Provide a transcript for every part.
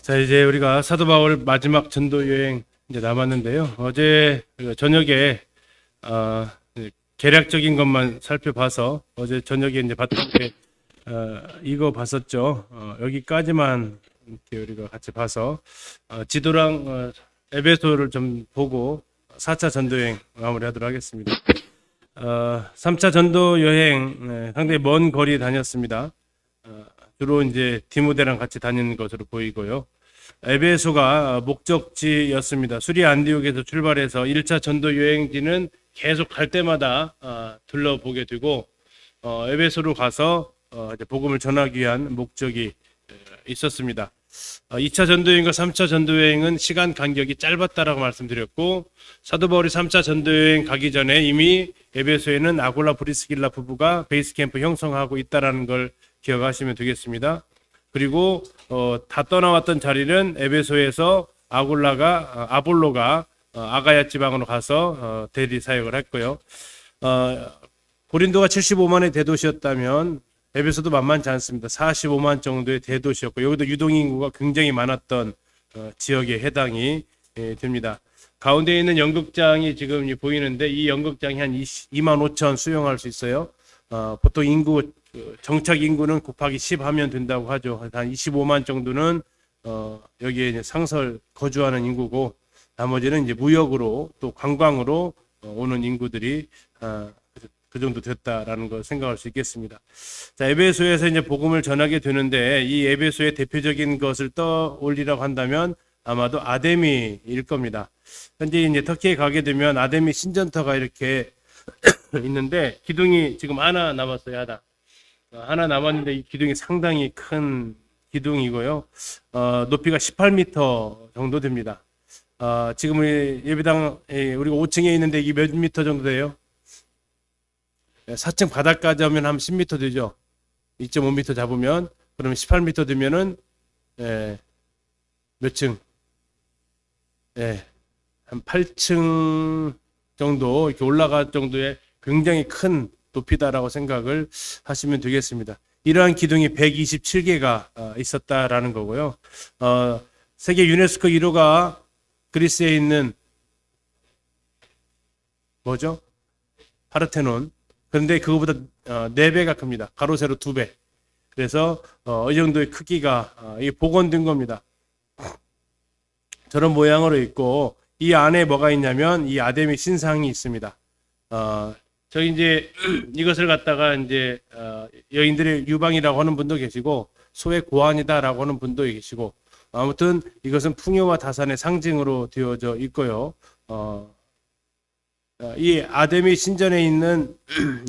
자, 이제 우리가 사도 바울 마지막 전도 여행 이제 남았는데요. 어제 저녁에 이제 개략적인 것만 살펴봐서 어제 저녁에 이제 봤던 게 이거 봤었죠. 여기까지만 이렇게 우리가 같이 봐서 지도랑 에베소를 좀 보고 4차 전도 여행 마무리하도록 하겠습니다. 3차 전도 여행 상당히 먼 거리 다녔습니다. 주로 이제 디모데랑 같이 다니는 것으로 보이고요. 에베소가 목적지였습니다. 수리 안디옥에서 출발해서 1차 전도 여행지는 계속 갈 때마다 둘러보게 되고 에베소로 가서 이제 복음을 전하기 위한 목적이 있었습니다. 2차 전도여행과 3차 전도여행은 시간 간격이 짧았다라고 말씀드렸고, 사도 바울이 3차 전도여행 가기 전에 이미 에베소에는 아골라 브리스길라 부부가 베이스 캠프 형성하고 있다라는 걸 기억하시면 되겠습니다. 그리고 다 떠나왔던 자리는 에베소에서 아볼로가 아가야 지방으로 가서 대리 사역을 했고요. 고린도가 75만의 대도시였다면 에베소도 만만치 않습니다. 45만 정도의 대도시였고, 여기도 유동인구가 굉장히 많았던 지역에 해당이 됩니다. 가운데 있는 연극장이 지금 보이는데, 이 연극장이 한 2만 5천 수용할 수 있어요. 보통 인구, 정착 인구는 곱하기 10 하면 된다고 하죠. 한 25만 정도는 여기에 이제 상설 거주하는 인구고, 나머지는 이제 무역으로 또 관광으로 오는 인구들이 그 정도 됐다라는 걸 생각할 수 있겠습니다. 자, 에베소에서 이제 복음을 전하게 되는데, 이 에베소의 대표적인 것을 떠올리라고 한다면 아마도 아데미일 겁니다. 현재 이제 터키에 가게 되면 아데미 신전터가 이렇게 있는데, 기둥이 지금 하나 남았어요. 하나 남았는데 이 기둥이 상당히 큰 기둥이고요. 높이가 18m 정도 됩니다. 지금 우리 예배당 우리가 5층에 있는데 이게 몇 미터 정도 돼요? 4층 바닥까지 하면 한 10m 되죠. 2.5m 잡으면, 그러면 18m 되면은 몇 층? 한 8층 정도 이렇게 올라갈 정도의 굉장히 큰 높이다라고 생각을 하시면 되겠습니다. 이러한 기둥이 127개가 있었다라는 거고요. 세계 유네스코 1호가 그리스에 있는 뭐죠? 파르테논. 그런데 그거보다 4배가 큽니다. 가로 세로 2배. 그래서 이 정도의 크기가 복원된 겁니다. 저런 모양으로 있고, 이 안에 뭐가 있냐면 이 아데미 신상이 있습니다. 저기 이제 이것을 갖다가 이제 여인들의 유방이라고 하는 분도 계시고, 소의 고환이다라고 하는 분도 계시고, 아무튼 이것은 풍요와 다산의 상징으로 되어져 있고요. 이 아데미 신전에 있는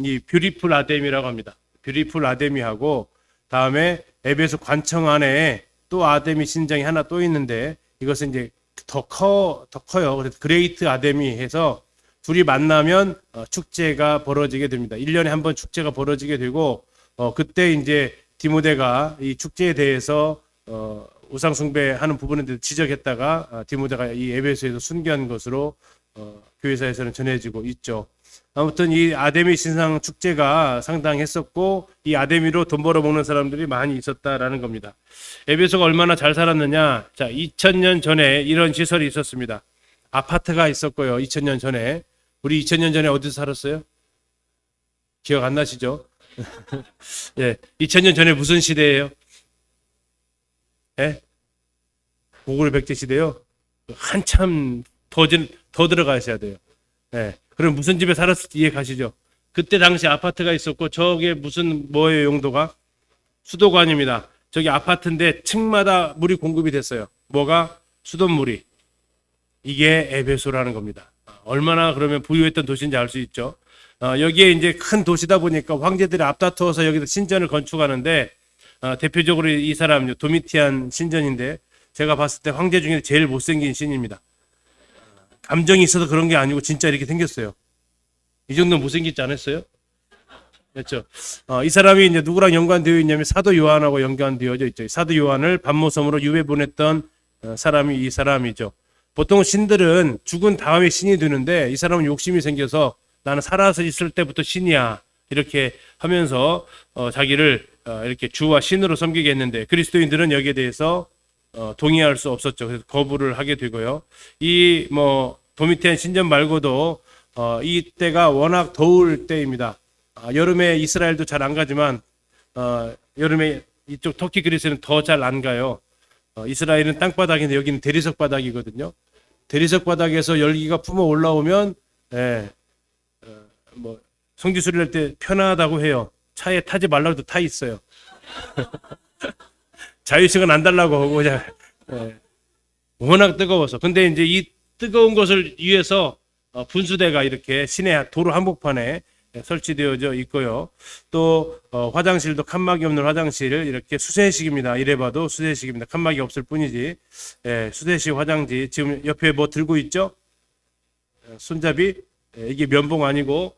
이 뷰티풀 아데미라고 합니다. 뷰티풀 아데미하고, 다음에 에베소 관청 안에 또 아데미 신전이 하나 또 있는데, 이것은 이제 더 커요. 그래서 그레이트 아데미 해서 둘이 만나면 축제가 벌어지게 됩니다. 1년에 한 번 축제가 벌어지게 되고, 그때 이제 디모데가 이 축제에 대해서 우상 숭배하는 부분에 대해서 지적했다가 디모데가 이 에베소에서 순교한 것으로 교회사에서는 전해지고 있죠. 아무튼 이 아데미 신상 축제가 상당했었고, 이 아데미로 돈 벌어먹는 사람들이 많이 있었다라는 겁니다. 에베소가 얼마나 잘 살았느냐? 자, 2000년 전에 이런 시설이 있었습니다. 아파트가 있었고요. 2000년 전에. 우리 2000년 전에 어디서 살았어요? 기억 안 나시죠? 예, 2000년 전에 무슨 시대예요? 예? 고구려 백제 시대요? 한참 더 들어가셔야 돼요. 예. 그럼 무슨 집에 살았을지 이해 가시죠? 그때 당시 아파트가 있었고, 저게 무슨 뭐예요, 용도가? 수도관입니다. 저기 아파트인데 층마다 물이 공급이 됐어요. 뭐가? 수돗물이. 이게 에베소라는 겁니다. 얼마나 그러면 부유했던 도시인지 알 수 있죠. 여기에 이제 큰 도시다 보니까 황제들이 앞다투어서 여기서 신전을 건축하는데, 대표적으로 이 사람 도미티안 신전인데, 제가 봤을 때 황제 중에 제일 못생긴 신입니다. 감정이 있어서 그런 게 아니고 진짜 이렇게 생겼어요. 이 정도는 못생기지 않았어요? 그렇죠. 이 사람이 이제 누구랑 연관되어 있냐면 사도 요한하고 연관되어져 있죠. 사도 요한을 반모섬으로 유배 보냈던 사람이 이 사람이죠. 보통 신들은 죽은 다음에 신이 되는데, 이 사람은 욕심이 생겨서 나는 살아서 있을 때부터 신이야 이렇게 하면서 자기를 이렇게 주와 신으로 섬기게 했는데, 그리스도인들은 여기에 대해서 동의할 수 없었죠. 그래서 거부를 하게 되고요. 이 뭐 도미티안 신전 말고도 이때가 워낙 더울 때입니다. 여름에 이스라엘도 잘 안 가지만 여름에 이쪽 터키 그리스는 더 잘 안 가요. 이스라엘은 땅바닥인데 여기는 대리석 바닥이거든요. 대리석 바닥에서 열기가 품어 올라오면 뭐 성지순례 할 때 편하다고 해요. 차에 타지 말라고 해도 타 있어요. 자유식은 안 달라고 하고 그냥 워낙 뜨거워서. 근데 이제 이 뜨거운 것을 위해서 분수대가 이렇게 시내 도로 한복판에 설치되어져 있고요. 또 화장실도 칸막이 없는 화장실을 이렇게 수세식입니다. 이래봐도 수세식입니다. 칸막이 없을 뿐이지. 수세식 화장지. 지금 옆에 뭐 들고 있죠? 손잡이. 이게 면봉 아니고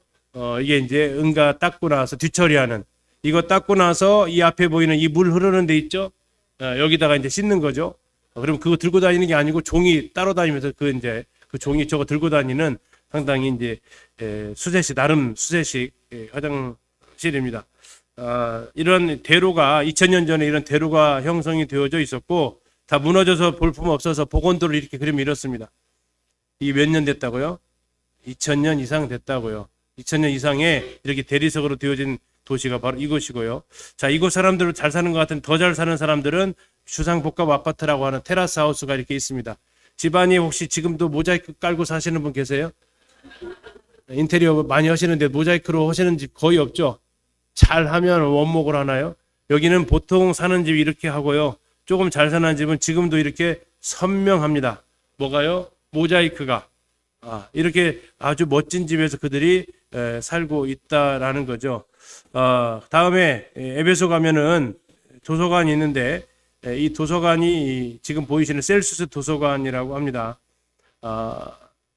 이게 이제 응가 닦고 나서 뒤처리하는. 이거 닦고 나서 이 앞에 보이는 이 물 흐르는 데 있죠? 여기다가 이제 씻는 거죠. 그럼 그거 들고 다니는 게 아니고 종이 따로 다니면서 그 종이 저거 들고 다니는 상당히 이제 수세식 나름 수세식 화장실입니다. 이런 대로가 2000년 전에 이런 대로가 형성이 되어져 있었고 다 무너져서 볼품 없어서 복원도를 이렇게 그리면 이렇습니다. 이 몇 년 됐다고요? 2000년 이상 됐다고요. 2000년 이상에 이렇게 대리석으로 되어진 도시가 바로 이곳이고요. 자, 이곳 사람들은 잘 사는 것 같은 더 잘 사는 사람들은 주상복합 아파트라고 하는 테라스 하우스가 이렇게 있습니다. 집안이 혹시 지금도 모자이크 깔고 사시는 분 계세요? 인테리어 많이 하시는데 모자이크로 하시는 집 거의 없죠? 잘 하면 원목을 하나요? 여기는 보통 사는 집 이렇게 하고요. 조금 잘 사는 집은 지금도 이렇게 선명합니다. 뭐가요? 모자이크가. 이렇게 아주 멋진 집에서 그들이 살고 있다라는 거죠. 다음에 에베소 가면은 도서관이 있는데 이 도서관이 지금 보이시는 셀수스 도서관이라고 합니다.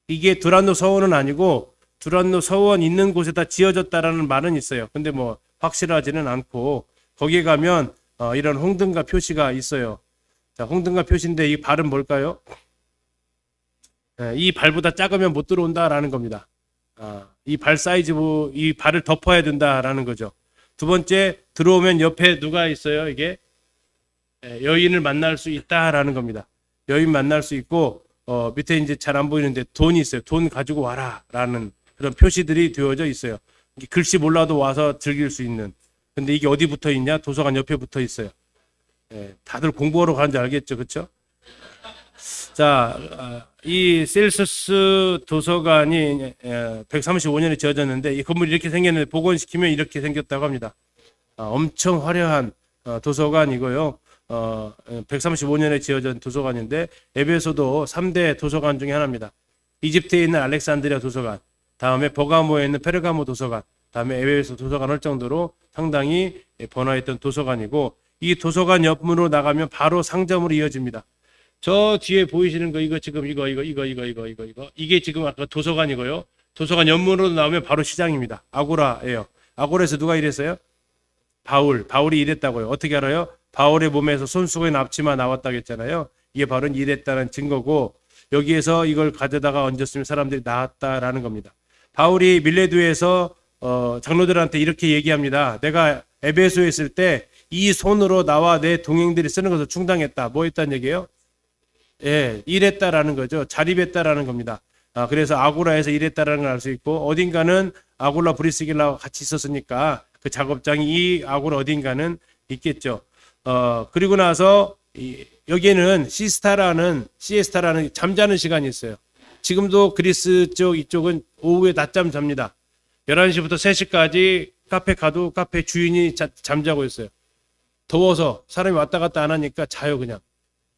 이게 두란노 서원은 아니고 두란노 서원 있는 곳에다 지어졌다라는 말은 있어요. 근데 뭐 확실하지는 않고 거기에 가면 이런 홍등가 표시가 있어요. 자, 홍등가 표시인데 이 발은 뭘까요? 이 발보다 작으면 못 들어온다라는 겁니다. 이 발 사이즈, 이 발을 덮어야 된다라는 거죠. 두 번째, 들어오면 옆에 누가 있어요? 이게 여인을 만날 수 있다라는 겁니다. 여인 만날 수 있고 밑에 이제 잘 안 보이는데 돈이 있어요. 돈 가지고 와라라는 그런 표시들이 되어져 있어요. 글씨 몰라도 와서 즐길 수 있는. 근데 이게 어디 붙어 있냐? 도서관 옆에 붙어 있어요. 다들 공부하러 가는지 알겠죠, 그렇죠? 자, 이 셀수스 도서관이 135년에 지어졌는데 이 건물이 이렇게 생겼는데 복원시키면 이렇게 생겼다고 합니다. 엄청 화려한 도서관이고요. 135년에 지어진 도서관인데 에베소도 3대 도서관 중에 하나입니다. 이집트에 있는 알렉산드리아 도서관, 다음에 버가모에 있는 페르가모 도서관, 다음에 에베소 도서관 할 정도로 상당히 번화했던 도서관이고 이 도서관 옆문으로 나가면 바로 상점으로 이어집니다. 저 뒤에 보이시는 거 이거 지금 이거 이게 지금 아까 도서관이고요. 도서관 옆문으로 나오면 바로 시장입니다. 아고라예요. 아고라에서 누가 일했어요? 바울이 일했다고요. 어떻게 알아요? 바울의 몸에서 손수건의 납치만 나왔다고 했잖아요. 이게 바로 일했다는 증거고 여기에서 이걸 가져다가 얹었으면 사람들이 나았다라는 겁니다. 바울이 밀레도에서 장로들한테 이렇게 얘기합니다. 내가 에베소에 있을 때 이 손으로 나와 내 동행들이 쓰는 것을 충당했다. 뭐 했다는 얘기예요? 일했다라는 거죠. 자립했다라는 겁니다. 그래서 아고라에서 일했다라는 걸 알 수 있고 어딘가는 아고라 브리스길라와 같이 있었으니까 그 작업장이 이 아고라 어딘가는 있겠죠. 그리고 나서 여기에는 시에스타라는 잠자는 시간이 있어요. 지금도 그리스 쪽 이쪽은 오후에 낮잠 잡니다. 11시부터 3시까지 카페 가도 카페 주인이 잠자고 있어요. 더워서 사람이 왔다 갔다 안 하니까 자요 그냥.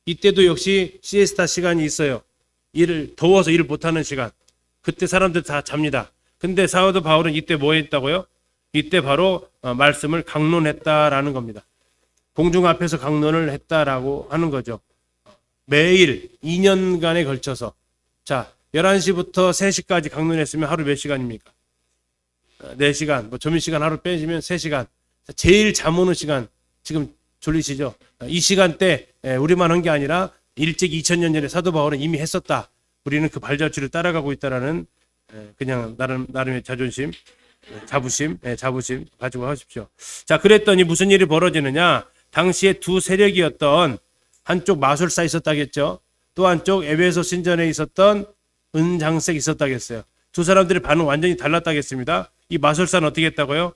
이때도 역시 시에스타 시간이 있어요. 더워서 일을 못하는 시간. 그때 사람들 다 잡니다. 근데 사도 바울은 이때 뭐 했다고요? 이때 바로 말씀을 강론했다라는 겁니다. 공중 앞에서 강론을 했다라고 하는 거죠. 매일 2년간에 걸쳐서. 자, 11시부터 3시까지 강론했으면 하루 몇 시간입니까? 4시간, 뭐 점심시간 하루 빼시면 3시간. 제일 잠 오는 시간, 지금 졸리시죠? 이 시간대 우리만 한 게 아니라 일찍 2000년 전에 사도 바울은 이미 했었다. 우리는 그 발자취를 따라가고 있다라는 그냥 나름의 자존심, 자부심 가지고 하십시오. 자, 그랬더니 무슨 일이 벌어지느냐? 당시에 두 세력이었던 한쪽 마술사 있었다겠죠. 또 한쪽 에베소 신전에 있었던 은장색 있었다겠어요. 두 사람들의 반응 완전히 달랐다겠습니다. 이 마술사는 어떻게 했다고요?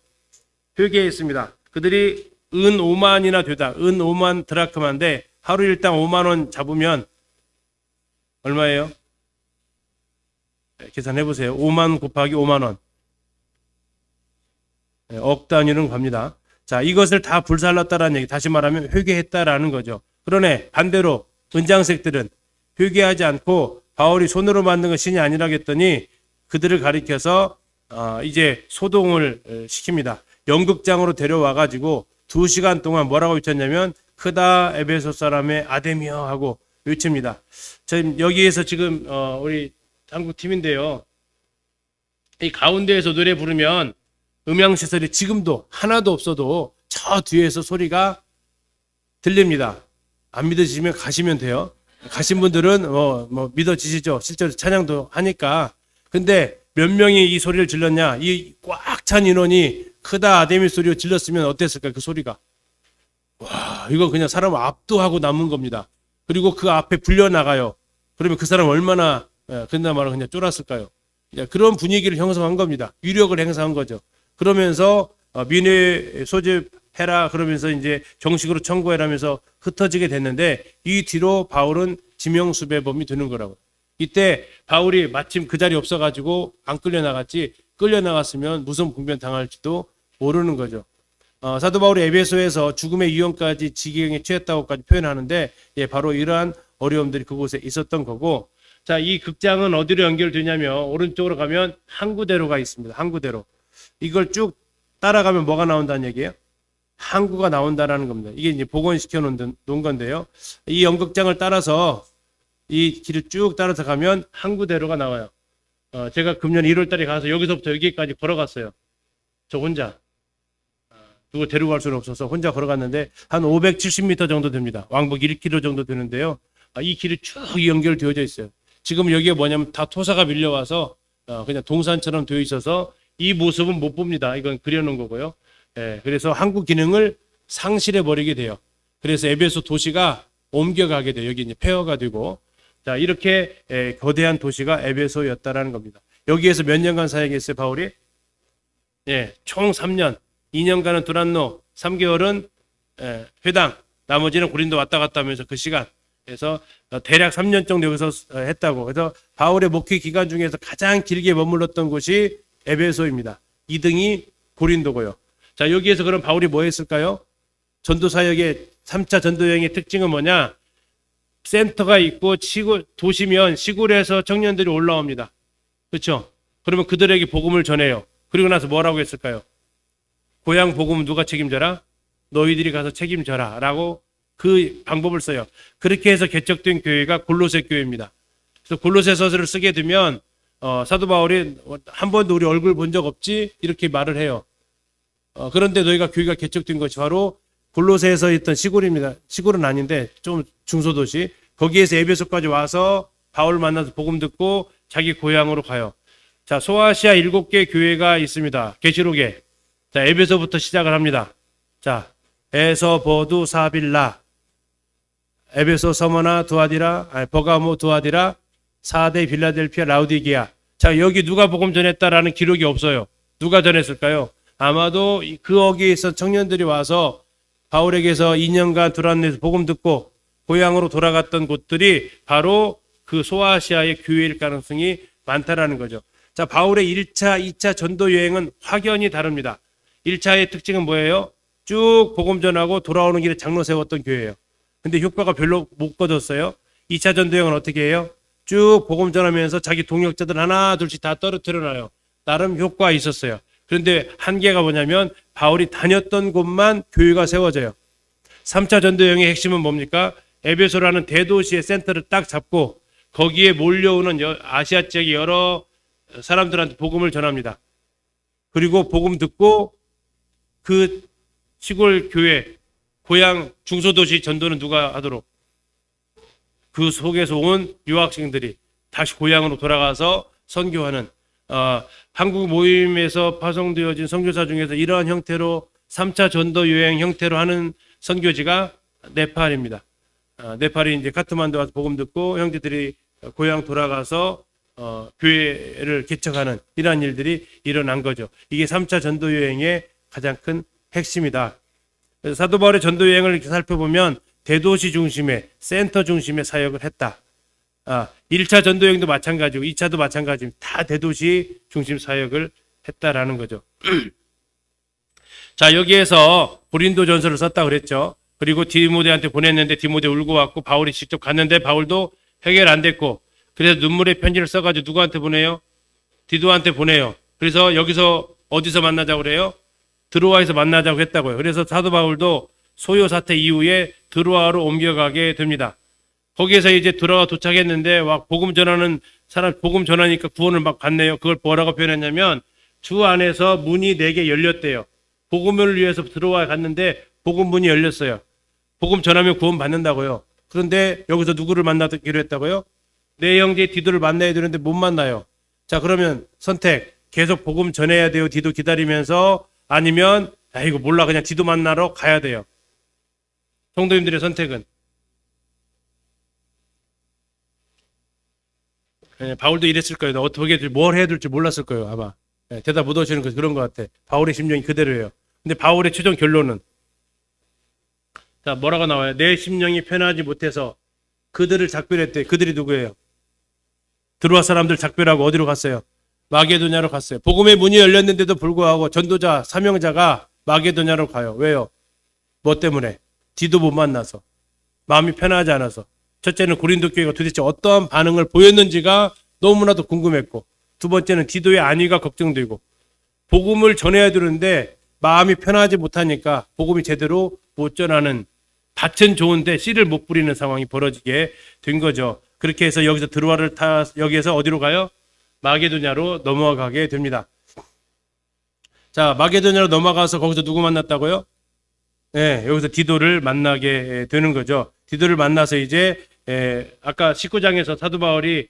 회개했습니다. 그들이 은 5만이나 되다. 은 5만 드라크마인데 하루 일당 5만 원 잡으면 얼마예요? 계산해 보세요. 5만 곱하기 5만 원. 억 단위는 갑니다. 자, 이것을 다 불살랐다라는 얘기. 다시 말하면 회개했다라는 거죠. 그러네 반대로 은장색들은 회개하지 않고 바울이 손으로 만든 건 신이 아니라겠더니 그들을 가리켜서 이제 소동을 시킵니다. 연극장으로 데려와 가지고 2시간 동안 뭐라고 외쳤냐면 크다 에베소 사람의 아데미어 하고 외칩니다. 지금 여기에서 지금 우리 한국 팀인데요. 이 가운데에서 노래 부르면 음향 시설이 지금도 하나도 없어도 저 뒤에서 소리가 들립니다. 안 믿어지시면 가시면 돼요. 가신 분들은 믿어지시죠. 실제로 찬양도 하니까. 근데 몇 명이 이 소리를 질렀냐? 이 꽉 찬 인원이 크다 아데미 소리を질렀으면 어땠을까? 그 소리가. 와, 이거 그냥 사람을 압도하고 남은 겁니다. 그리고 그 앞에 불려 나가요. 그러면 그 사람 얼마나 그나마로 그냥 쫄았을까요? 그런 분위기를 형성한 겁니다. 위력을 행사한 거죠. 그러면서 민회 소집해라 그러면서 이제 정식으로 청구해라면서 흩어지게 됐는데 이 뒤로 바울은 지명수배범이 되는 거라고. 이때 바울이 마침 그 자리에 없어가지고 안 끌려나갔지 끌려나갔으면 무슨 분변 당할지도 모르는 거죠. 사도 바울이 에베소에서 죽음의 위험까지 지경에 처했다고까지 표현하는데 바로 이러한 어려움들이 그곳에 있었던 거고, 자, 이 극장은 어디로 연결되냐면 오른쪽으로 가면 항구대로가 있습니다. 항구대로. 이걸 쭉 따라가면 뭐가 나온다는 얘기예요? 항구가 나온다라는 겁니다. 이게 이제 복원시켜 놓은 건데요. 이 연극장을 따라서 이 길을 쭉 따라서 가면 항구대로가 나와요. 제가 금년 1월 달에 가서 여기서부터 여기까지 걸어갔어요. 저 혼자. 누구 데리고 갈 수는 없어서 혼자 걸어갔는데 한 570m 정도 됩니다. 왕복 1km 정도 되는데요. 이 길이 쭉 연결되어져 있어요. 지금 여기가 뭐냐면 다 토사가 밀려와서 그냥 동산처럼 되어 있어서 이 모습은 못 봅니다. 이건 그려놓은 거고요. 그래서 항구 기능을 상실해 버리게 돼요. 그래서 에베소 도시가 옮겨가게 돼요. 여기 이제 폐허가 되고, 자, 이렇게 거대한 도시가 에베소였다라는 겁니다. 여기에서 몇 년간 사역했어요, 바울이? 총 3년. 2년간은 두란노, 3개월은 회당, 나머지는 고린도 왔다 갔다 하면서 그 시간. 그래서 대략 3년 정도 여기서 했다고. 그래서 바울의 목회 기간 중에서 가장 길게 머물렀던 곳이 에베소입니다. 2등이 고린도고요. 자, 여기에서 그럼 바울이 뭐 했을까요? 전도 사역의 3차 전도 여행의 특징은 뭐냐? 센터가 있고 도시면 시골에서 청년들이 올라옵니다. 그렇죠? 그러면 그들에게 복음을 전해요. 그리고 나서 뭐라고 했을까요? 고향 복음은 누가 책임져라? 너희들이 가서 책임져라 라고 그 방법을 써요. 그렇게 해서 개척된 교회가 골로새 교회입니다. 그래서 골로새서를 쓰게 되면 사도 바울이 한 번도 우리 얼굴 본 적 없지? 이렇게 말을 해요. 그런데 너희가 교회가 개척된 것이 바로 골로새에서 있던 시골입니다. 시골은 아닌데 좀 중소도시. 거기에서 에베소까지 와서 바울 만나서 복음 듣고 자기 고향으로 가요. 자, 소아시아 7개 교회가 있습니다. 계시록에. 자, 에베소부터 시작을 합니다. 자, 에서 버두 사빌라, 에베소 서머나 두아디라, 버가모 두아디라, 사대 빌라델피아 라우디게아. 자, 여기 누가 복음 전했다라는 기록이 없어요. 누가 전했을까요? 아마도 그 거기에 있던 청년들이 와서 바울에게서 2년간 두란노에서 복음 듣고 고향으로 돌아갔던 곳들이 바로 그 소아시아의 교회일 가능성이 많다라는 거죠. 자, 바울의 1차, 2차 전도 여행은 확연히 다릅니다. 1차의 특징은 뭐예요? 쭉 복음 전하고 돌아오는 길에 장로 세웠던 교회예요. 근데 효과가 별로 못 거뒀어요. 2차 전도 여행은 어떻게 해요? 쭉 복음 전하면서 자기 동역자들 하나 둘씩 다 떨어뜨려 놔요. 나름 효과가 있었어요. 그런데 한계가 뭐냐면 바울이 다녔던 곳만 교회가 세워져요. 3차 전도 여행의 핵심은 뭡니까? 에베소라는 대도시의 센터를 딱 잡고 거기에 몰려오는 아시아 지역의 여러 사람들한테 복음을 전합니다. 그리고 복음 듣고 그 시골 교회, 고향 중소도시 전도는 누가 하도록? 그 속에서 온 유학생들이 다시 고향으로 돌아가서 선교하는, 한국 모임에서 파송되어진 선교사 중에서 이러한 형태로 3차 전도 여행 형태로 하는 선교지가 네팔입니다. 네팔이 이제 카트만두 와서 복음 듣고 형제들이 고향 돌아가서 교회를 개척하는 이러한 일들이 일어난 거죠. 이게 3차 전도 여행의 가장 큰 핵심이다. 그래서 사도 바울의 전도 여행을 이렇게 살펴보면 대도시 중심의 센터 중심의 사역을 했다. 1차 전도 여행도 마찬가지고 2차도 마찬가지입니다. 다 대도시 중심 사역을 했다라는 거죠. 자, 여기에서 고린도 전서를 썼다 그랬죠. 그리고 디모데한테 보냈는데 디모데 울고 왔고 바울이 직접 갔는데 바울도 해결 안 됐고 그래서 눈물의 편지를 써가지고 누구한테 보내요? 디도한테 보내요. 그래서 여기서 어디서 만나자고 그래요? 드로아에서 만나자고 했다고요. 그래서 사도 바울도 소요 사태 이후에 드로아로 옮겨가게 됩니다. 거기에서 이제 드로아 도착했는데 막 복음 전하는 사람 복음 전하니까 구원을 막 받네요. 그걸 뭐라고 표현했냐면 주 안에서 문이 4개 열렸대요. 복음을 위해서 드로아에 갔는데 복음 문이 열렸어요. 복음 전하면 구원 받는다고요. 그런데 여기서 누구를 만나기로 했다고요? 내 형제 디도를 만나야 되는데 못 만나요. 자, 그러면 선택. 계속 복음 전해야 돼요. 디도 기다리면서 아니면 이거 몰라 그냥 디도 만나러 가야 돼요. 성도님들의 선택은 바울도 이랬을 거예요. 어떻게 뭘 해야 될지 몰랐을 거예요. 아마 대답 못 하시는 거 그런 것 같아. 바울의 심정이 그대로예요. 근데 바울의 최종 결론은 자, 뭐라고 나와요? 내 심령이 편하지 못해서 그들을 작별했대. 그들이 누구예요? 드로아 사람들 작별하고 어디로 갔어요? 마게도냐로 갔어요. 복음의 문이 열렸는데도 불구하고 전도자, 사명자가 마게도냐로 가요. 왜요? 뭐 때문에? 디도 못 만나서. 마음이 편하지 않아서. 첫째는 고린도 교회가 도대체 어떠한 반응을 보였는지가 너무나도 궁금했고, 두 번째는 디도의 안위가 걱정되고, 복음을 전해야 되는데 마음이 편하지 못하니까 복음이 제대로 못 전하는, 밭은 좋은데 씨를 못 뿌리는 상황이 벌어지게 된 거죠. 그렇게 해서 여기서 드로아를 여기에서 어디로 가요? 마게도냐로 넘어가게 됩니다. 자, 마게도냐로 넘어가서 거기서 누구 만났다고요? 네, 여기서 디도를 만나게 되는 거죠. 디도를 만나서 이제 아까 19장에서 사도 바울이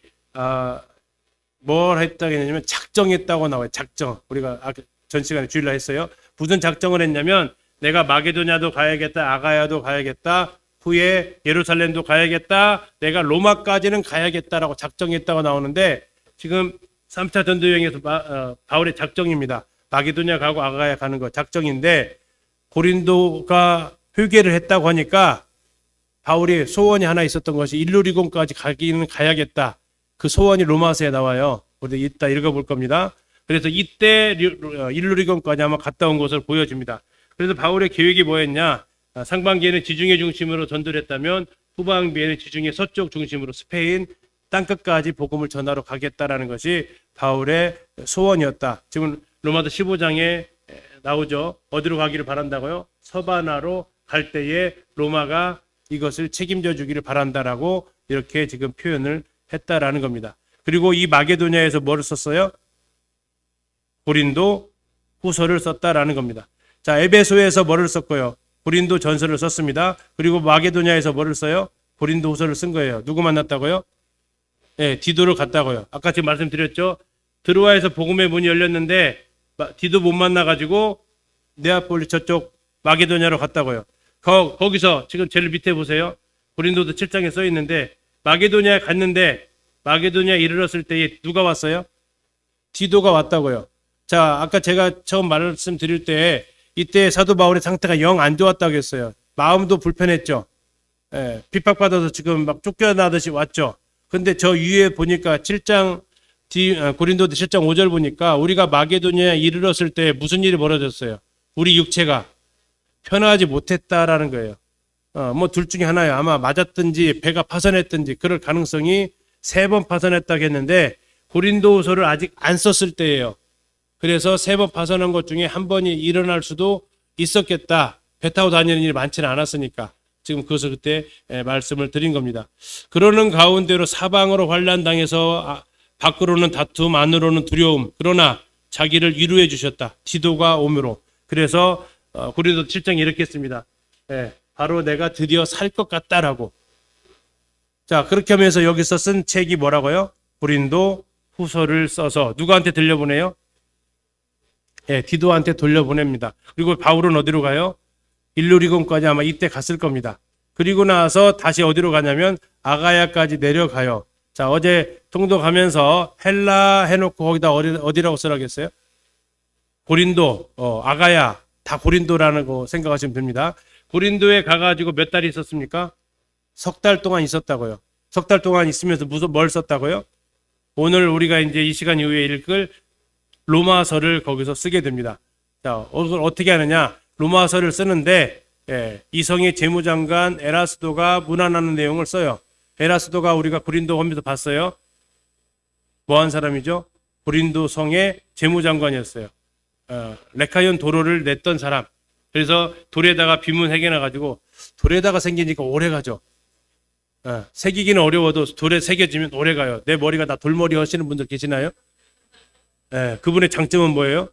뭘 했다고 했냐면 작정했다고 나와요. 작정. 우리가 전 시간에 주일날 했어요. 무슨 작정을 했냐면 내가 마게도냐도 가야겠다, 아가야도 가야겠다, 후에 예루살렘도 가야겠다, 내가 로마까지는 가야겠다라고 작정했다고 나오는데 지금 3차 전도 여행에서 바울의 작정입니다. 마게도냐 가고 아가야 가는 거 작정인데 고린도가 회개를 했다고 하니까 바울이 소원이 하나 있었던 것이 일루리곤까지 가기는 가야겠다. 그 소원이 로마서에 나와요. 우리 이따 읽어볼 겁니다. 그래서 이때 일루리곤까지 아마 갔다 온 것을 보여줍니다. 그래서 바울의 계획이 뭐였냐? 상반기에는 지중해 중심으로 전도를 했다면 후반기에는 지중해 서쪽 중심으로 스페인 땅끝까지 복음을 전하러 가겠다라는 것이 바울의 소원이었다. 지금 로마서 15장에 나오죠. 어디로 가기를 바란다고요? 서바나로 갈 때에 로마가 이것을 책임져 주기를 바란다라고 이렇게 지금 표현을 했다라는 겁니다. 그리고 이 마게도냐에서 뭐를 썼어요? 고린도 후서를 썼다라는 겁니다. 자, 에베소에서 뭐를 썼고요? 고린도 전서를 썼습니다. 그리고 마게도냐에서 뭐를 써요? 고린도 후서를 쓴 거예요. 누구 만났다고요? 네, 디도를 갔다고요. 아까 지금 말씀드렸죠? 드로아에서 복음의 문이 열렸는데 디도 못 만나가지고 네아폴리 저쪽 마게도냐로 갔다고요. 거기서 지금 제일 밑에 보세요. 고린도도 7장에 써 있는데 마게도냐에 갔는데 마게도냐에 이르렀을 때에 누가 왔어요? 디도가 왔다고요. 자, 아까 제가 처음 말씀드릴 때 이때 사도 바울의 상태가 영 안 좋았다고 했어요. 마음도 불편했죠. 핍박받아서 지금 막 쫓겨나듯이 왔죠. 근데 저 위에 보니까 7장 고린도서 7장 5절 보니까 우리가 마게도냐에 이르렀을 때 무슨 일이 벌어졌어요? 우리 육체가 편하지 못했다라는 거예요. 뭐 둘 중에 하나예요. 아마 맞았든지 배가 파선했든지 그럴 가능성이 3번 파선했다고 했는데 고린도후서를 아직 안 썼을 때예요. 그래서 3번 파선한 것 중에 한 번이 일어날 수도 있었겠다. 배 타고 다니는 일이 많지는 않았으니까. 지금 그것을 그때 말씀을 드린 겁니다. 그러는 가운데로 사방으로 환난당해서 밖으로는 다툼, 안으로는 두려움. 그러나 자기를 위로해 주셨다. 디도가 오므로. 그래서 고린도 7장에 이렇게 했습니다. 바로 내가 드디어 살 것 같다라고. 자, 그렇게 하면서 여기서 쓴 책이 뭐라고요? 고린도 후서를 써서 누구한테 들려보내요? 디도한테 돌려보냅니다. 그리고 바울은 어디로 가요? 일루리곤까지 아마 이때 갔을 겁니다. 그리고 나서 다시 어디로 가냐면 아가야까지 내려가요. 자, 어제 통도 가면서 헬라 해놓고 거기다 어디라고 쓰라겠어요? 고린도, 아가야, 다 고린도라는 거 생각하시면 됩니다. 고린도에 가가지고 몇 달 있었습니까? 3달 동안 있었다고요. 3달 동안 있으면서 무슨 뭘 썼다고요? 오늘 우리가 이제 이 시간 이후에 읽을 로마서를 거기서 쓰게 됩니다. 자, 그걸 어떻게 하느냐? 로마서를 쓰는데 이성의 재무장관 에라스도가 문안하는 내용을 써요. 에라스도가 우리가 고린도 홈에서 봤어요. 뭐한 사람이죠? 고린도 성의 재무장관이었어요. 레카이온 도로를 냈던 사람. 그래서 돌에다가 비문 새겨놔가지고 돌에다가 생기니까 오래 가죠. 새기기는 어려워도 돌에 새겨지면 오래 가요. 내 머리가 다 돌머리 하시는 분들 계시나요? 그분의 장점은 뭐예요?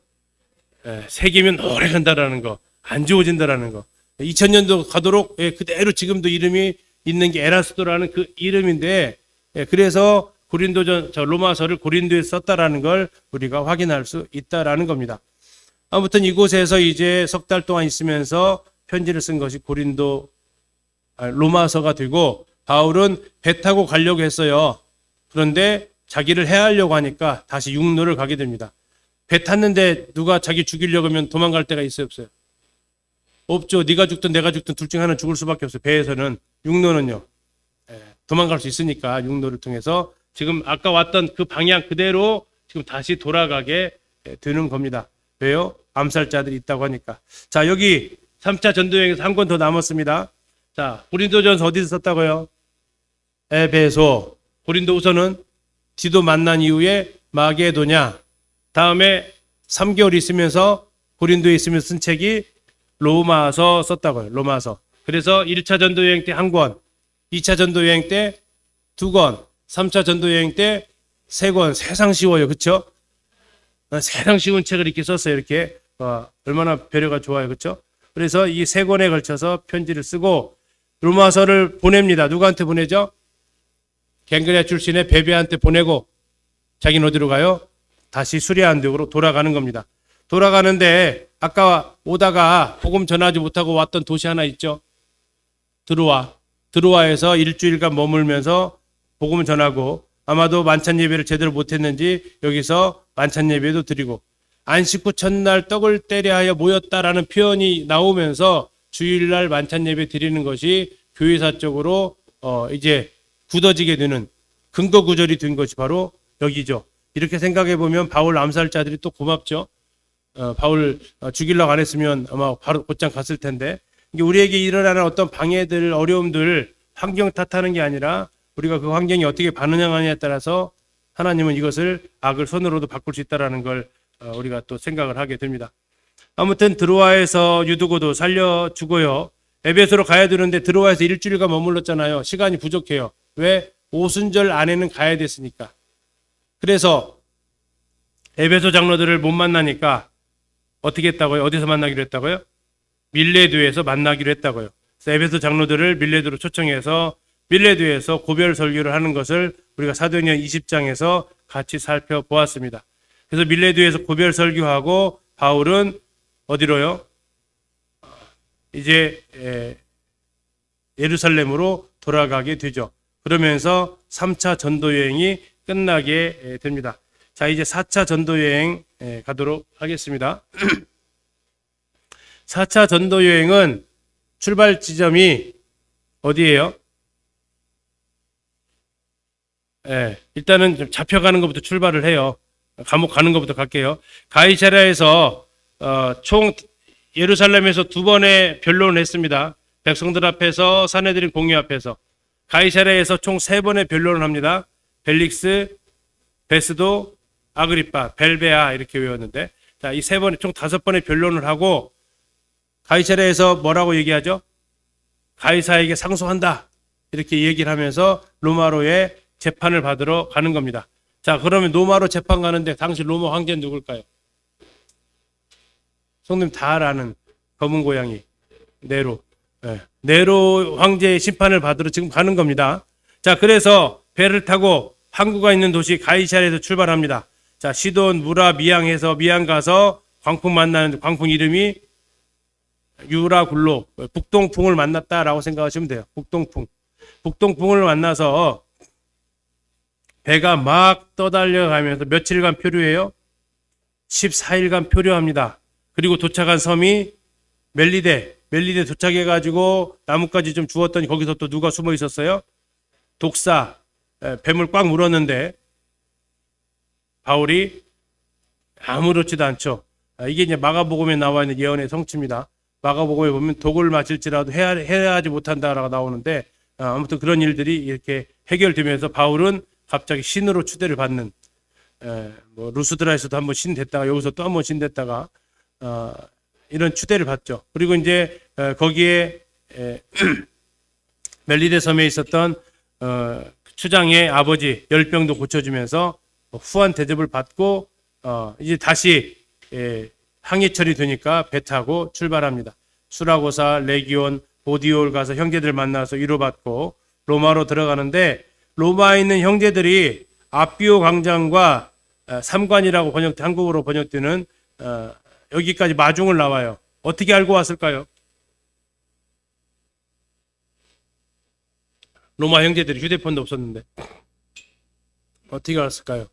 새기면 오래 간다라는 거, 안 지워진다라는 거. 2000년도 가도록 그대로 지금도 이름이 있는 게 에라스도라는 그 이름인데, 그래서 로마서를 고린도에 썼다라는 걸 우리가 확인할 수 있다라는 겁니다. 아무튼 이곳에서 이제 3달 동안 있으면서 편지를 쓴 것이 로마서가 되고, 바울은 배 타고 가려고 했어요. 그런데 자기를 해하려고 하니까 다시 육로를 가게 됩니다. 배 탔는데 누가 자기 죽이려고 하면 도망갈 데가 있어요, 없어요? 없죠. 네가 죽든 내가 죽든 둘 중 하나는 죽을 수밖에 없어요. 배에서는. 육로는요, 도망갈 수 있으니까 육로를 통해서 지금 아까 왔던 그 방향 그대로 지금 다시 돌아가게 되는 겁니다. 왜요? 암살자들이 있다고 하니까. 자, 여기 3차 전도여행에서 한 권 더 남았습니다. 자, 고린도전서 어디서 썼다고요? 에베소. 고린도후서는 디도 만난 이후에 마게도냐. 다음에 3개월 있으면서 고린도에 있으면서 쓴 책이 로마서 썼다고요. 로마서. 그래서 1차 전도여행 때 한 권, 2차 전도여행 때 2권, 3차 전도여행 때 3권. 세상 쉬워요. 그렇죠? 세상 쉬운 책을 이렇게 썼어요. 이렇게. 얼마나 배려가 좋아요. 그렇죠? 그래서 이 3권에 걸쳐서 편지를 쓰고 로마서를 보냅니다. 누구한테 보내죠? 갱그레아 출신의 베베한테 보내고, 자기는 어디로 가요? 다시 수리아 안디옥으로 돌아가는 겁니다. 돌아가는데 아까 오다가 복음 전하지 못하고 왔던 도시 하나 있죠? 드로아에서 일주일간 머물면서 복음을 전하고, 아마도 만찬 예배를 제대로 못했는지 여기서 만찬 예배도 드리고, 안식 후 첫날 떡을 떼려 하여 모였다라는 표현이 나오면서 주일날 만찬 예배 드리는 것이 교회사적으로 이제 굳어지게 되는 근거 구절이 된 것이 바로 여기죠. 이렇게 생각해 보면 바울 암살자들이 또 고맙죠. 바울 죽이려고 안 했으면 아마 바로 곧장 갔을 텐데, 이게 우리에게 일어나는 어떤 방해들, 어려움들, 환경 탓하는 게 아니라 우리가 그 환경이 어떻게 반응하느냐에 따라서 하나님은 이것을 악을 선으로도 바꿀 수 있다는 걸 우리가 또 생각을 하게 됩니다. 아무튼 드로아에서 유두고도 살려주고요. 에베소로 가야 되는데 드로아에서 일주일간 머물렀잖아요. 시간이 부족해요. 왜? 오순절 안에는 가야 됐으니까. 그래서 에베소 장로들을 못 만나니까 어떻게 했다고요? 어디서 만나기로 했다고요? 밀레도에서 만나기로 했다고요. 그래서 에베소 장로들을 밀레도로 초청해서 밀레도에서 고별 설교를 하는 것을 우리가 사도행전 20장에서 같이 살펴보았습니다. 그래서 밀레도에서 고별 설교하고 바울은 어디로요? 이제 예루살렘으로 돌아가게 되죠. 그러면서 3차 전도여행이 끝나게 됩니다. 자, 이제 4차 전도여행 가도록 하겠습니다. 4차 전도여행은 출발 지점이 어디예요? 일단은 좀 잡혀가는 것부터 출발을 해요. 감옥 가는 것부터 갈게요. 가이사랴에서 총 예루살렘에서 2번의 변론을 했습니다. 백성들 앞에서, 사내들인 공회 앞에서. 가이사랴에서 총 3번의 변론을 합니다. 벨릭스, 베스도, 아그리파, 벨베아 이렇게 외웠는데, 자, 이 3번의 총 5번의 변론을 하고 가이사랴에서 뭐라고 얘기하죠? 가이사에게 상소한다 이렇게 얘기를 하면서 로마로의 재판을 받으러 가는 겁니다. 자, 그러면 로마로 재판 가는데 당시 로마 황제는 누굴까요? 성도님 다 아는 검은 고양이 네로. 네로 황제의 심판을 받으러 지금 가는 겁니다. 자, 그래서 배를 타고 항구가 있는 도시 가이사랴에서 출발합니다. 자, 시돈, 무라, 미양해서 미양 가서 광풍 만나는 광풍 이름이 유라굴로 북동풍을 만났다라고 생각하시면 돼요. 북동풍을 만나서 배가 막 떠달려가면서 며칠간 표류해요? 14일간 표류합니다. 그리고 도착한 섬이 멜리데 도착해가지고 나뭇가지 좀 주웠더니 거기서 또 누가 숨어 있었어요? 독사, 뱀을 꽉 물었는데 바울이 아무렇지도 않죠. 이게 이제 마가복음에 나와 있는 예언의 성취입니다. 마가복음에 보면 독을 마실지라도 해하지 못한다라고 나오는데 아무튼 그런 일들이 이렇게 해결되면서 바울은 갑자기 신으로 추대를 받는, 뭐 루스드라에서도 한번 신 됐다가 여기서 또 한번 신 됐다가 이런 추대를 받죠. 그리고 이제 거기에 멜리데 섬에 있었던 추장의 아버지 열병도 고쳐주면서 후한 대접을 받고 이제 다시 항해철이 되니까 배 타고 출발합니다. 수라고사, 레기온, 보디올 가서 형제들 만나서 위로받고 로마로 들어가는데 로마에 있는 형제들이 아비오 광장과 삼관이라고 한국어로 번역되는 여기까지 마중을 나와요. 어떻게 알고 왔을까요? 로마 형제들이 휴대폰도 없었는데 어떻게 알았을까요?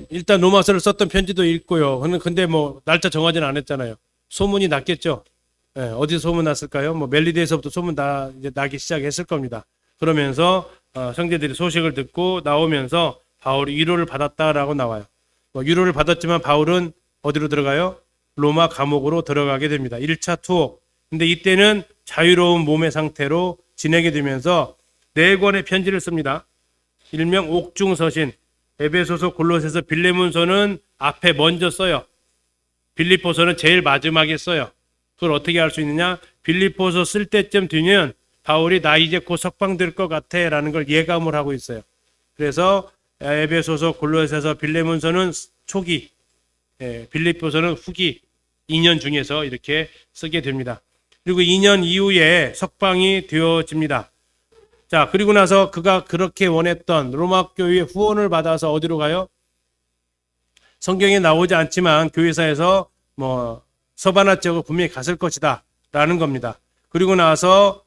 일단 로마서를 썼던 편지도 읽고요. 근데 뭐 날짜 정하지는 않았잖아요. 소문이 났겠죠. 어디서 소문 났을까요? 뭐 멜리데에서부터 소문 이제 나기 시작했을 겁니다. 그러면서 형제들이 소식을 듣고 나오면서 바울이 위로를 받았다라고 나와요. 위로를 받았지만 바울은 어디로 들어가요? 로마 감옥으로 들어가게 됩니다. 1차 투옥. 근데 이때는 자유로운 몸의 상태로 지내게 되면서 4권의 편지를 씁니다. 일명 옥중서신, 에베소서, 골로새서, 빌레몬서는 앞에 먼저 써요. 빌립보서는 제일 마지막에 써요. 그걸 어떻게 알 수 있느냐? 빌립보서 쓸 때쯤 되면 바울이 나 이제 곧 석방될 것 같아 라는 걸 예감을 하고 있어요. 그래서 에베소서, 골로새서, 빌레몬서는 초기, 빌립보서는 후기 2년 중에서 이렇게 쓰게 됩니다. 그리고 2년 이후에 석방이 되어집니다. 자, 그리고 나서 그가 그렇게 원했던 로마 교회의 후원을 받아서 어디로 가요? 성경에 나오지 않지만 교회사에서 뭐 서바나 지역을 분명히 갔을 것이다 라는 겁니다. 그리고 나서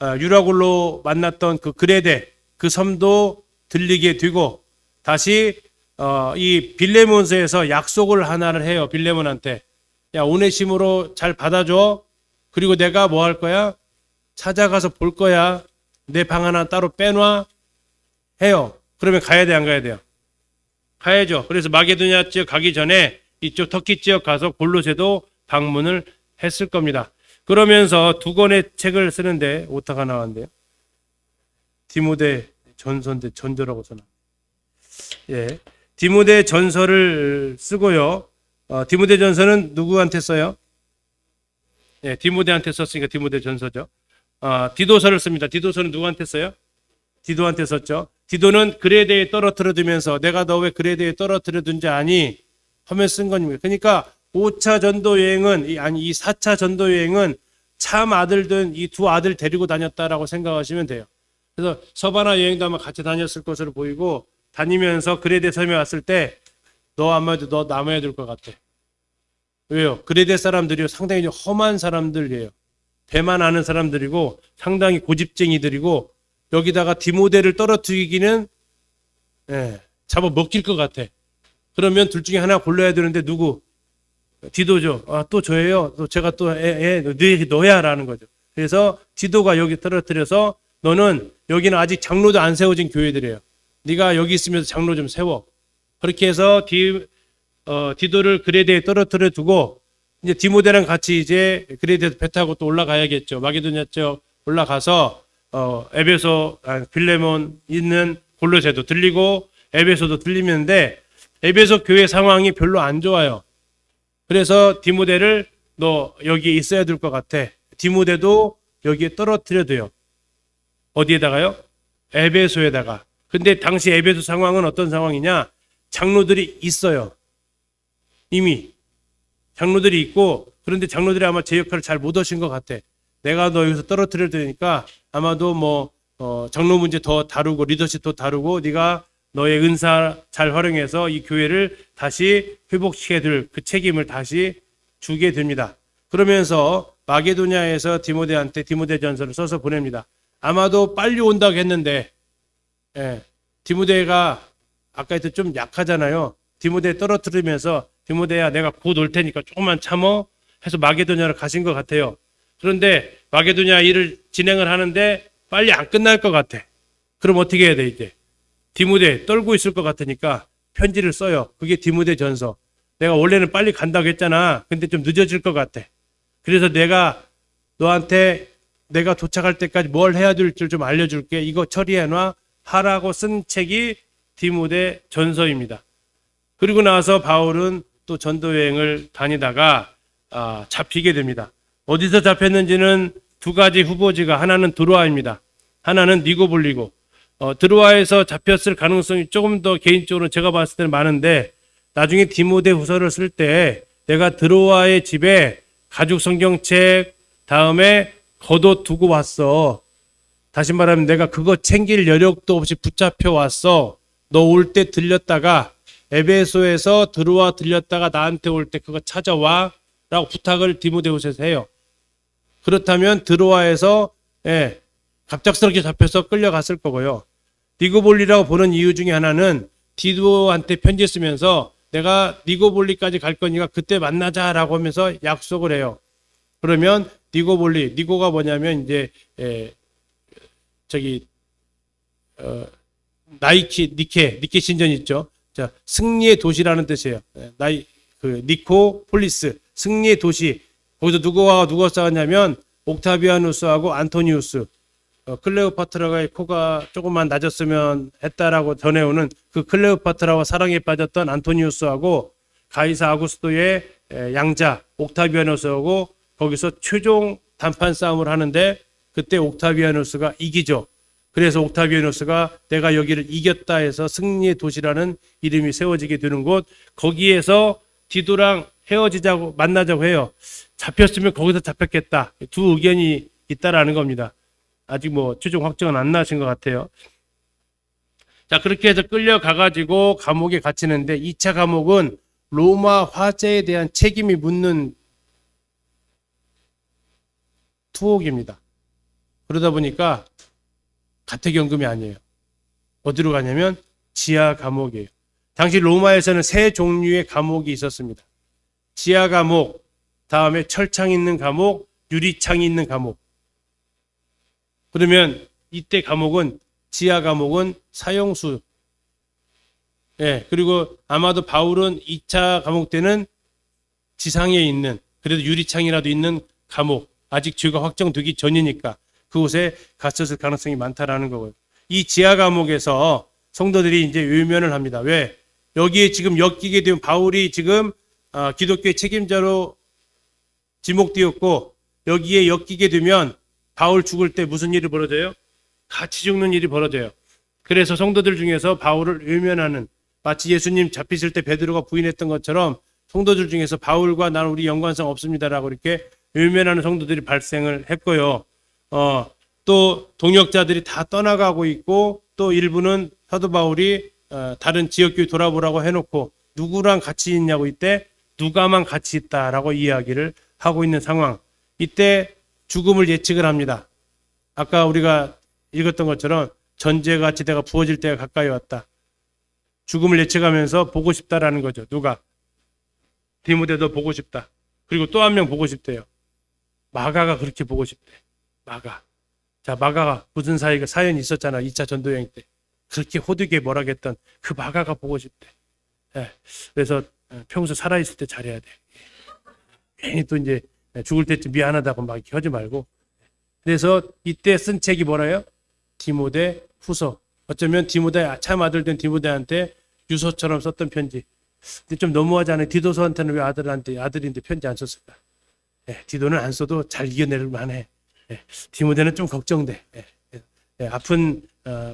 유라굴로 만났던 그 그레데 그 섬도 들리게 되고 다시 이 빌레몬서에서 약속을 하나를 해요. 빌레몬한테 야 오네시모로 잘 받아줘. 그리고 내가 뭐 할 거야? 찾아가서 볼 거야. 내 방 하나 따로 빼놔 해요. 그러면 가야 돼, 안 가야 돼요? 가야죠. 그래서 마게도냐 지역 가기 전에 이쪽 터키 지역 가서 골로새도 방문을 했을 겁니다. 그러면서 2권의 책을 쓰는데 오타가 나왔는데요. 디모데 전서인데 전조라고 써놔. 디모데 전서를 쓰고요. 디모데 전서는 누구한테 써요? 디모데한테 썼으니까 디모데 전서죠. 디도서를 씁니다. 디도서는 누구한테 써요? 디도한테 썼죠. 디도는 그레데에 떨어뜨려 두면서 내가 너 왜 그레데에 떨어뜨려 둔지 아니? 하면 쓴 겁니다. 그러니까 5차 전도 여행은 이 4차 전도 여행은 참 아들든 이 2 아들 데리고 다녔다라고 생각하시면 돼요. 그래서 서바나 여행도 아마 같이 다녔을 것으로 보이고 다니면서 그레데 섬에 왔을 때 너 아마도 너 남아야 될 것 같아. 왜요? 그레데 사람들이 상당히 험한 사람들이에요. 배만 아는 사람들이고 상당히 고집쟁이들이고 여기다가 디모데를 떨어뜨리기는 잡아먹힐 것 같아. 그러면 둘 중에 하나 골라야 되는데 누구? 디도죠. 또 저예요. 또 제가 또 너야 라는 거죠. 그래서 디도가 여기 떨어뜨려서 너는 여기는 아직 장로도 안 세워진 교회들이에요. 네가 여기 있으면서 장로 좀 세워. 그렇게 해서 디도를 그레데에 떨어뜨려 두고 이제 디모데랑 같이 이제 그레데에서 배 타고 또 올라가야겠죠. 마게도냐 쪽 올라가서 에베소, 빌레몬 있는 골로새도 들리고 에베소도 들리는데 에베소 교회 상황이 별로 안 좋아요. 그래서 디모데를 너 여기에 있어야 될 것 같아. 디모데도 여기에 떨어뜨려 둬요. 어디에다가요? 에베소에다가. 근데 당시 에베소 상황은 어떤 상황이냐? 장로들이 있어요. 이미 장로들이 있고 그런데 장로들이 아마 제 역할을 잘 못 하신 것 같아. 내가 너 여기서 떨어뜨려 되니까 아마도 뭐 장로 문제 더 다루고 리더십 더 다루고 네가 너의 은사 잘 활용해서 이 교회를 다시 회복시켜야 될 그 책임을 다시 주게 됩니다. 그러면서 마게도냐에서 디모데한테 디모데전서를 써서 보냅니다. 아마도 빨리 온다고 했는데 디모데가 아까 했듯 좀 약하잖아요. 디모데 떨어뜨리면서 디모데야 내가 곧 올 테니까 조금만 참어 해서 마게도냐로 가신 것 같아요. 그런데 마게도냐 일을 진행을 하는데 빨리 안 끝날 것 같아. 그럼 어떻게 해야 돼 이제? 디모데 떨고 있을 것 같으니까 편지를 써요. 그게 디모데전서. 내가 원래는 빨리 간다고 했잖아. 근데 좀 늦어질 것 같아. 그래서 내가 너한테 내가 도착할 때까지 뭘 해야 될지 좀 알려줄게. 이거 처리해놔 하라고 쓴 책이 디모데전서입니다. 그리고 나서 바울은 또 전도 여행을 다니다가 잡히게 됩니다. 어디서 잡혔는지는 두 가지 후보지가 하나는 드로아입니다. 하나는 니고볼리고 드로아에서 잡혔을 가능성이 조금 더 개인적으로 제가 봤을 때는 많은데 나중에 디모데 후서를 쓸 때 내가 드로아의 집에 가죽 성경책 다음에 겉옷 두고 왔어. 다시 말하면 내가 그거 챙길 여력도 없이 붙잡혀 왔어. 너 올 때 들렸다가 에베소에서 드로아 들렸다가 나한테 올 때 그거 찾아와 라고 부탁을 디모데후서에서 해요. 그렇다면 드로아에서 갑작스럽게 잡혀서 끌려갔을 거고요. 니고볼리라고 보는 이유 중에 하나는 디도한테 편지 쓰면서 내가 니고볼리까지 갈 거니까 그때 만나자라고 하면서 약속을 해요. 그러면 니고볼리, 니고가 뭐냐면 이제 니케 신전 있죠. 자, 승리의 도시라는 뜻이에요. 니코폴리스, 승리의 도시. 거기서 누가 싸웠냐면 옥타비아누스하고 안토니우스. 클레오파트라의 코가 조금만 낮았으면 했다라고 전해오는 그 클레오파트라와 사랑에 빠졌던 안토니우스하고 가이사 아구스토의 양자 옥타비아누스하고 거기서 최종 단판 싸움을 하는데 그때 옥타비아누스가 이기죠. 그래서 옥타비아누스가 내가 여기를 이겼다 해서 승리의 도시라는 이름이 세워지게 되는 곳, 거기에서 디도랑 헤어지자고 만나자고 해요. 잡혔으면 거기서 잡혔겠다. 두 의견이 있다라는 겁니다. 아직 뭐 최종 확정은 안 나신 것 같아요. 자, 그렇게 해서 끌려가가지고 감옥에 갇히는데 2차 감옥은 로마 화재에 대한 책임이 묻는 투옥입니다. 그러다 보니까 가택연금이 아니에요. 어디로 가냐면 지하 감옥이에요. 당시 로마에서는 세 종류의 감옥이 있었습니다. 지하 감옥, 다음에 철창 있는 감옥, 유리창이 있는 감옥. 그러면 이때 감옥은 지하 감옥은 사형수. 그리고 아마도 바울은 2차 감옥 때는 지상에 있는 그래도 유리창이라도 있는 감옥. 아직 죄가 확정되기 전이니까 그곳에 갇혔을 가능성이 많다라는 거고요. 이 지하 감옥에서 성도들이 이제 외면을 합니다. 왜? 여기에 지금 엮이게 되면 바울이 지금 기독교의 책임자로 지목되었고 여기에 엮이게 되면 바울 죽을 때 무슨 일이 벌어져요? 같이 죽는 일이 벌어져요. 그래서 성도들 중에서 바울을 외면하는, 마치 예수님 잡히실 때 베드로가 부인했던 것처럼 성도들 중에서 바울과 나는 우리 연관성 없습니다라고 이렇게 외면하는 성도들이 발생을 했고요. 또 동역자들이 다 떠나가고 있고 또 일부는 사도 바울이 다른 지역교회 돌아보라고 해놓고 누구랑 같이 있냐고 이때 누가만 같이 있다라고 이야기를 하고 있는 상황. 이때 죽음을 예측을 합니다. 아까 우리가 읽었던 것처럼 전제가 지대가 부어질 때가 가까이 왔다. 죽음을 예측하면서 보고 싶다라는 거죠. 누가? 디모데도 보고 싶다. 그리고 또 한 명 보고 싶대요. 마가가 그렇게 보고 싶대. 마가. 자, 마가가 무슨 사연이 있었잖아. 2차 전도여행 때. 그렇게 호되게 뭐라겠던 그 마가가 보고 싶대. 그래서 평소 살아있을 때 잘해야 돼. 괜히 또 이제 죽을 때쯤 미안하다고 막 이렇게 하지 말고. 그래서 이때 쓴 책이 뭐라요? 디모데 후서. 어쩌면 디모데 참 아들 된 디모데한테 유서처럼 썼던 편지. 근데 좀 너무하지 않아요? 디도서한테는 왜 아들인데 편지 안 썼을까? 디도는 안 써도 잘 이겨낼 만해. 디모데는 좀 걱정돼. 아픈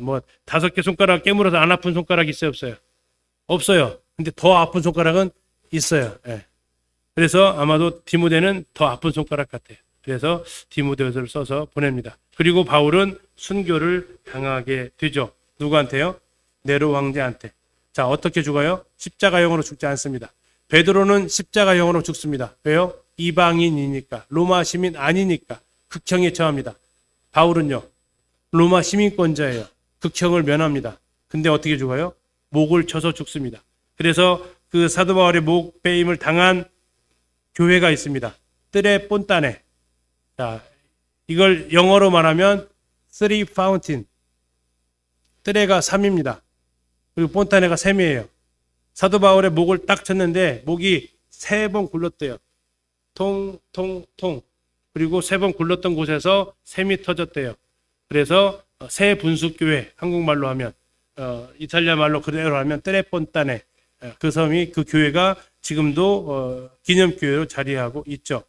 뭐 5개 손가락 깨물어서 안 아픈 손가락 있어요, 없어요? 없어요. 근데 더 아픈 손가락은 있어요. 그래서 아마도 디모데는 더 아픈 손가락 같아요. 그래서 디모데후서를 써서 보냅니다. 그리고 바울은 순교를 당하게 되죠. 누구한테요? 네로 왕제한테. 자, 어떻게 죽어요? 십자가형으로 죽지 않습니다. 베드로는 십자가형으로 죽습니다. 왜요? 이방인이니까, 로마 시민 아니니까 극형에 처합니다. 바울은요, 로마 시민권자예요. 극형을 면합니다. 근데 어떻게 죽어요? 목을 쳐서 죽습니다. 그래서 그 사도 바울의 목 베임을 당한 교회가 있습니다. 뜰에 폰타네. 자, 이걸 영어로 말하면 three fountain. 뜰에가 3입니다. 그리고 폰타네가 샘이에요. 사도 바울의 목을 딱 쳤는데 목이 3번 굴렀대요. 통, 통, 통. 그리고 3번 굴렀던 곳에서 샘이 터졌대요. 그래서 새 분수교회, 한국말로 하면 이탈리아 말로 그대로 하면 뜰레폰타네. 그 섬이, 그 교회가 지금도 기념교회로 자리하고 있죠.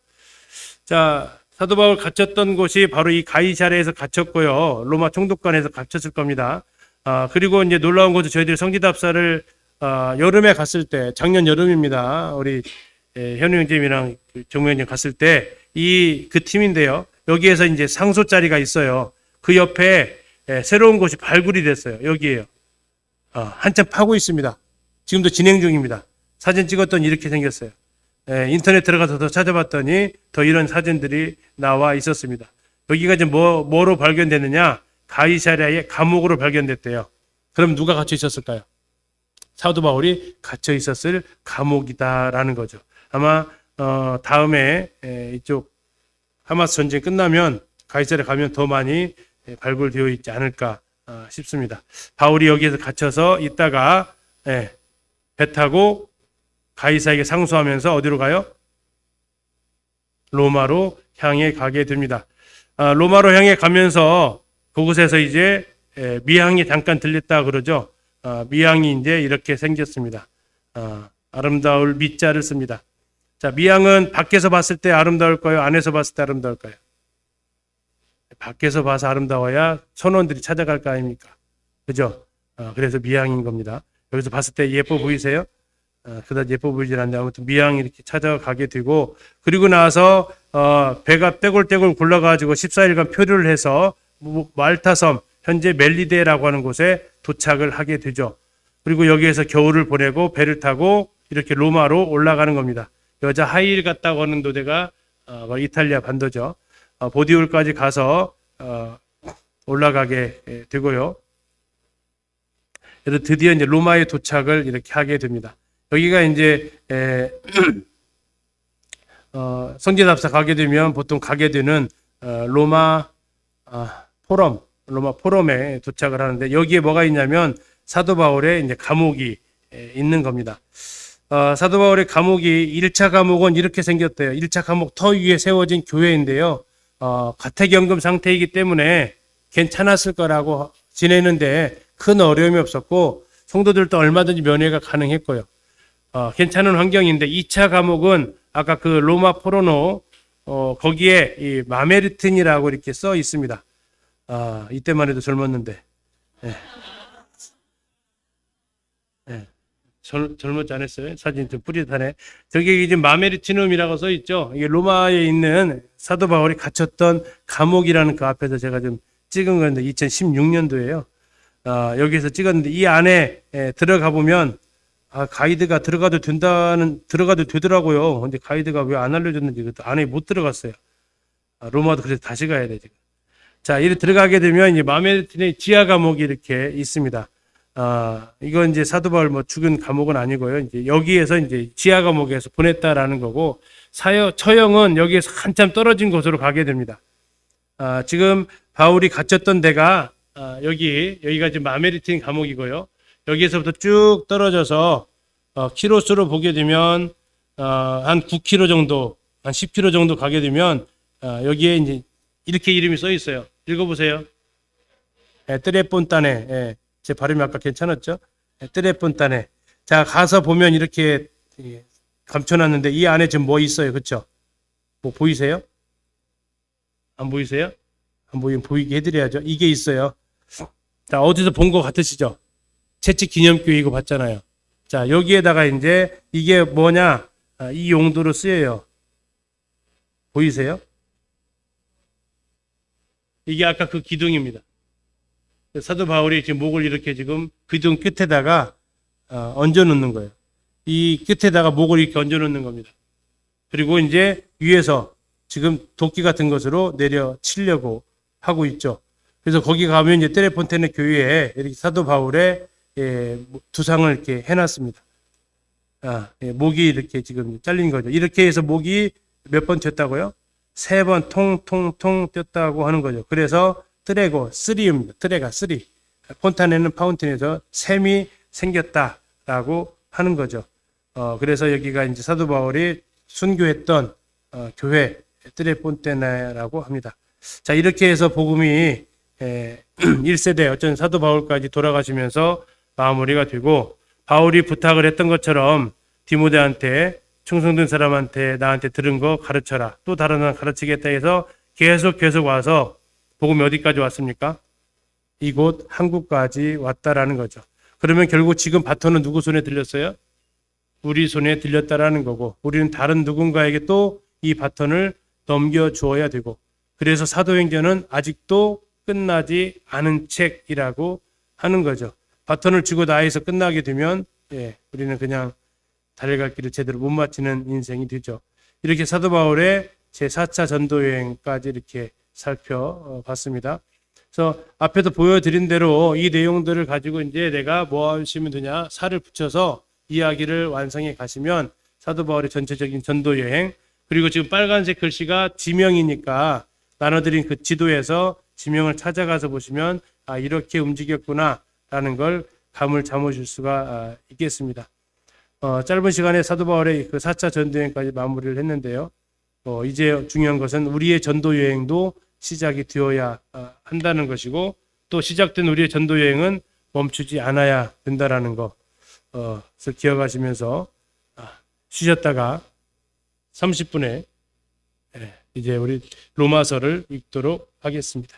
자, 사도 바울 갇혔던 곳이 바로 이 가이사랴에서 갇혔고요. 로마 총독관에서 갇혔을 겁니다. 그리고 이제 놀라운 것은 저희들이 성지답사를 여름에 갔을 때, 작년 여름입니다. 우리 현우 형님이랑 정우 형님 갔을 때 그 팀인데요. 여기에서 이제 상소 자리가 있어요. 그 옆에 새로운 곳이 발굴이 됐어요. 여기에요. 한참 파고 있습니다. 지금도 진행 중입니다. 사진 찍었더니 이렇게 생겼어요. 인터넷 들어가서 더 찾아봤더니 더 이런 사진들이 나와 있었습니다. 여기가 이제 뭐로 발견됐느냐? 가이사랴의 감옥으로 발견됐대요. 그럼 누가 갇혀 있었을까요? 사도 바울이 갇혀 있었을 감옥이다라는 거죠. 아마 다음에 이쪽 하마스 전쟁 끝나면 가이사랴 가면 더 많이 발굴되어 있지 않을까 싶습니다. 바울이 여기에서 갇혀서 있다가 배 타고 가이사에게 상소하면서 어디로 가요? 로마로 향해 가게 됩니다. 로마로 향해 가면서 그곳에서 이제 미항이 잠깐 들렸다 그러죠. 미항이 이제 이렇게 생겼습니다. 아름다울 미자를 씁니다. 자, 미항은 밖에서 봤을 때 아름다울까요? 안에서 봤을 때 아름다울까요? 밖에서 봐서 아름다워야 선원들이 찾아갈 거 아닙니까? 그죠? 그래서 미항인 겁니다. 여기서 봤을 때 예뻐 보이세요? 그다지 예뻐 보이질 않는데 아무튼 미항이 이렇게 찾아가게 되고, 그리고 나서 배가 떼굴떼굴 굴러가지고 14일간 표류를 해서 말타섬, 현재 멜리데라고 하는 곳에 도착을 하게 되죠. 그리고 여기에서 겨울을 보내고 배를 타고 이렇게 로마로 올라가는 겁니다. 여자 하이힐 갔다고 하는 도대가 이탈리아 반도죠. 보디올까지 가서 올라가게 되고요. 그래서 드디어 이제 로마에 도착을 이렇게 하게 됩니다. 여기가 이제 성지답사 가게 되면 보통 가게 되는 로마 포럼에 도착을 하는데, 여기에 뭐가 있냐면 사도 바울의 이제 감옥이 있는 겁니다. 사도 바울의 감옥이 1차 감옥은 이렇게 생겼대요. 1차 감옥 터 위에 세워진 교회인데요. 가택연금 상태이기 때문에 괜찮았을 거라고 지내는데 큰 어려움이 없었고 성도들도 얼마든지 면회가 가능했고요. 괜찮은 환경인데, 2차 감옥은 아까 그 로마 포로노 거기에 이 마메르틴이라고 이렇게 써 있습니다. 이때만 해도 젊었는데. 젊었지 않았어요? 사진 좀 뿌릿하네. 저기 이제 마메르티눔이라고 써 있죠. 이게 로마에 있는 사도 바울이 갇혔던 감옥이라는 그 앞에서 제가 좀 찍은 건데 2016년도예요. 여기서 찍었는데 이 안에 들어가 보면 가이드가 들어가도 되더라고요. 근데 가이드가 왜 안 알려줬는지 그 안에 못 들어갔어요. 로마도 그래서 다시 가야 돼 지금. 자, 이렇게 들어가게 되면 이제 마메르틴의 지하 감옥이 이렇게 있습니다. 이건 이제 사도 바울 죽은 감옥은 아니고요. 이제 여기에서 이제 지하 감옥에서 보냈다라는 거고, 처형은 여기에서 한참 떨어진 곳으로 가게 됩니다. 지금 바울이 gat혔던 데가 여기가 지금 마메르틴 감옥이고요. 여기에서부터 쭉 떨어져서 키로수로 보게 되면 한 9km 정도, 한 10km 정도 가게 되면 여기에 이제 이렇게 이름이 써 있어요. 읽어보세요. 뜰레폰타네. 제 발음이 아까 괜찮았죠? 뜰레폰타네. 자, 가서 보면 이렇게 감춰놨는데 이 안에 지금 뭐 있어요, 그렇죠? 뭐 보이세요? 안 보이세요? 안 보이면 보이게 해드려야죠. 이게 있어요. 자, 어디서 본 거 같으시죠? 채찍 기념교회 이거 봤잖아요. 자, 여기에다가 이제 이게 뭐냐? 이 용도로 쓰여요. 보이세요? 이게 아까 그 기둥입니다. 사도 바울이 지금 목을 이렇게 지금 기둥 끝에다가 얹어 놓는 거예요. 이 끝에다가 목을 이렇게 얹어 놓는 겁니다. 그리고 이제 위에서 지금 도끼 같은 것으로 내려치려고 하고 있죠. 그래서 거기 가면 이제 떼레폰테네 교회에 이렇게 사도 바울의 두상을 이렇게 해놨습니다. 목이 이렇게 지금 잘린 거죠. 이렇게 해서 목이 몇 번 튀었다고요? 3번 통통통 튀었다고 하는 거죠. 그래서 트레고 쓰리입니다. 트레가 쓰리. 폰타네는 파운틴에서 샘이 생겼다라고 하는 거죠. 그래서 여기가 이제 사도 바울이 순교했던 교회 트레폰테네라고 합니다. 자, 이렇게 해서 복음이 1세대 어쩐 사도 바울까지 돌아가시면서 마무리가 되고, 바울이 부탁을 했던 것처럼 디모데한테 충성된 사람한테 나한테 들은 거 가르쳐라. 또 다른 사람 가르치겠다 해서 계속 와서 복음이 어디까지 왔습니까? 이곳 한국까지 왔다라는 거죠. 그러면 결국 지금 바톤은 누구 손에 들렸어요? 우리 손에 들렸다라는 거고, 우리는 다른 누군가에게 또 이 바톤을 넘겨주어야 되고, 그래서 사도행전은 아직도 끝나지 않은 책이라고 하는 거죠. 바톤을 쥐고 나에서 끝나게 되면 우리는 그냥 달려갈 길을 제대로 못 마치는 인생이 되죠. 이렇게 사도 바울의 제4차 전도여행까지 이렇게 살펴봤습니다. 그래서 앞에서 보여드린 대로 이 내용들을 가지고 이제 내가 뭐 하시면 되냐, 살을 붙여서 이야기를 완성해 가시면 사도 바울의 전체적인 전도여행, 그리고 지금 빨간색 글씨가 지명이니까 나눠드린 그 지도에서 지명을 찾아가서 보시면 이렇게 움직였구나 라는 걸 감을 잡으실 수가 있겠습니다. 짧은 시간에 사도 바울의 그 4차 전도여행까지 마무리를 했는데요. 이제 중요한 것은 우리의 전도여행도 시작이 되어야 한다는 것이고, 또 시작된 우리의 전도여행은 멈추지 않아야 된다라는 것을 기억하시면서 쉬셨다가 30분에 이제 우리 로마서를 읽도록 하겠습니다.